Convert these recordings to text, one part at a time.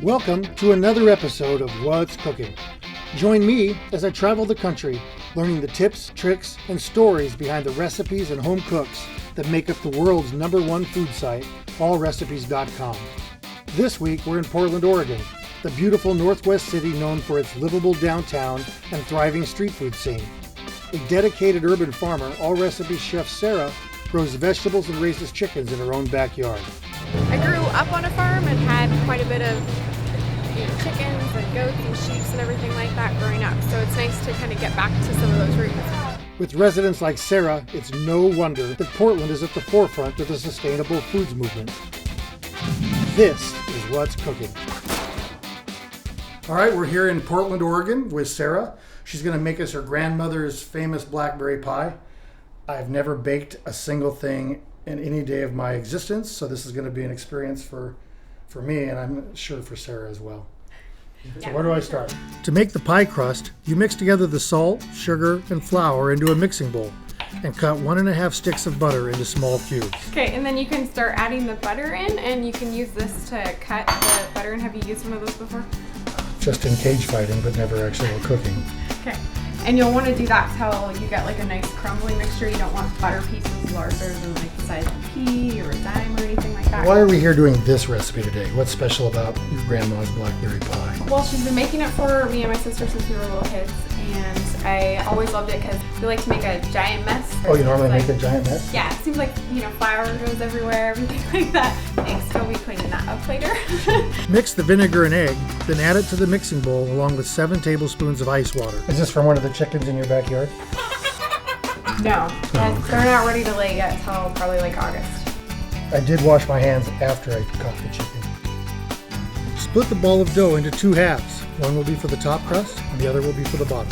Welcome to another episode of What's Cooking. Join me as I travel the country, learning the tips, tricks, and stories behind the recipes and home cooks that make up the world's #1 food site, allrecipes.com. This week we're in Portland, Oregon, the beautiful northwest city known for its livable downtown and thriving street food scene. A dedicated urban farmer, Allrecipes chef Sarah grows vegetables and raises chickens in her own backyard. I grew up on a farm and had quite a bit of chickens and goats and sheep and everything like that growing up, so it's nice to kind of get back to some of those roots. With residents like Sarah, it's no wonder that Portland is at the forefront of the sustainable foods movement. This is What's Cooking. All right, we're here in Portland, Oregon with Sarah. She's going to make us her grandmother's famous Blackberry Pie. I've never baked a single thing in any day of my existence, so this is going to be an experience for me, and I'm sure for Sarah as well. So where do I start? To make the pie crust, you mix together the salt, sugar, and flour into a mixing bowl and cut 1.5 sticks of butter into small cubes. Okay, and then you can start adding the butter in, and you can use this to cut the butter in. Have you used one of those before? Just in cage fighting, but never actually while cooking. Okay, and you'll want to do that till you get like a nice crumbly mixture. You don't want butter pieces larger than like the size of a pea or a dime or anything like that. Why are we here doing this recipe today? What's special about your grandma's Blackberry Pie? Well, she's been making it for me and my sister since we were little kids, and I always loved it because we like to make a giant mess. Oh, you normally make a giant mess? Yeah, it seems like, flour goes everywhere, everything like that. Thanks, so we'll be cleaning that up later. Mix the vinegar and egg, then add it to the mixing bowl along with 7 tablespoons of ice water. Is this from one of the chickens in your backyard? No, they're not ready to lay yet until probably like August. I did wash my hands after I caught the chicken. Split the ball of dough into 2 halves. One will be for the top crust and the other will be for the bottom.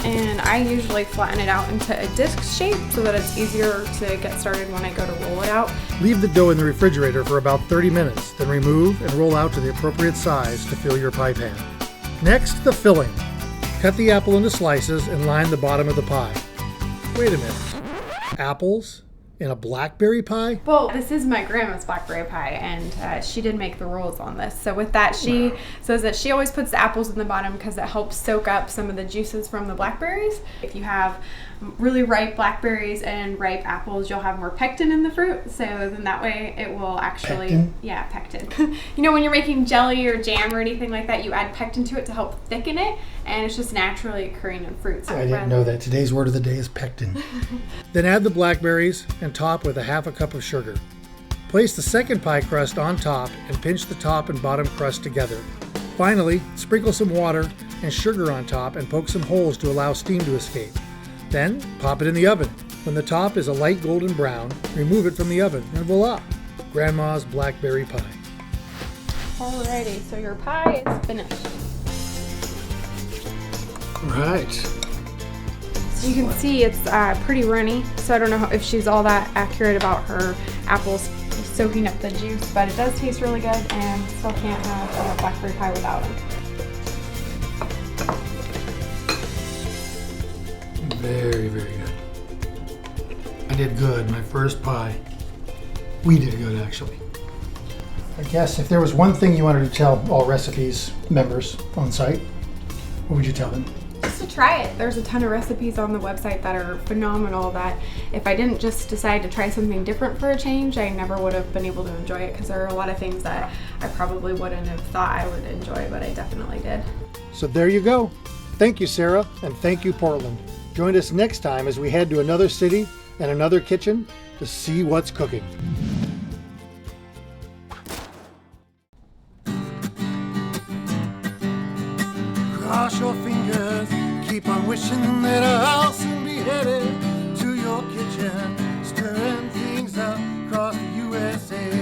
And I usually flatten it out into a disc shape so that it's easier to get started when I go to roll it out. Leave the dough in the refrigerator for about 30 minutes, then remove and roll out to the appropriate size to fill your pie pan. Next, the filling. Cut the apple into slices and line the bottom of the pie. Wait a minute. Apples in a Blackberry pie? Well, this is my grandma's Blackberry Pie, and she did make the rules on this. So with that, she says that she always puts the apples in the bottom because it helps soak up some of the juices from the blackberries. If you have really ripe blackberries and ripe apples, you'll have more pectin in the fruit. So then that way it will actually... Pectin? Yeah, pectin. When you're making jelly or jam or anything like that, you add pectin to it to help thicken it, and it's just naturally occurring in fruits. I didn't know that. Today's word of the day is pectin. Then add the blackberries and top with 1/2 cup of sugar. Place the second pie crust on top and pinch the top and bottom crust together. Finally, sprinkle some water and sugar on top and poke some holes to allow steam to escape. Then, pop it in the oven. When the top is a light golden brown, remove it from the oven and voila! Grandma's Blackberry Pie. Alrighty, so your pie is finished. Right. So you can see it's pretty runny, so I don't know if she's all that accurate about her apples soaking up the juice, but it does taste really good, and still can't have a blackberry pie without them. Very, very good. I did good. My first pie. We did good, actually. I guess if there was one thing you wanted to tell Allrecipes members on site, what would you tell them? Just to try it. There's a ton of recipes on the website that are phenomenal that if I didn't just decide to try something different for a change, I never would have been able to enjoy it because there are a lot of things that I probably wouldn't have thought I would enjoy, but I definitely did. So there you go. Thank you, Sarah, and thank you, Portland. Join us next time as we head to another city and another kitchen to see what's cooking. Cross your fingers, keep on wishing that I'll soon be headed to your kitchen, stirring things up across the USA.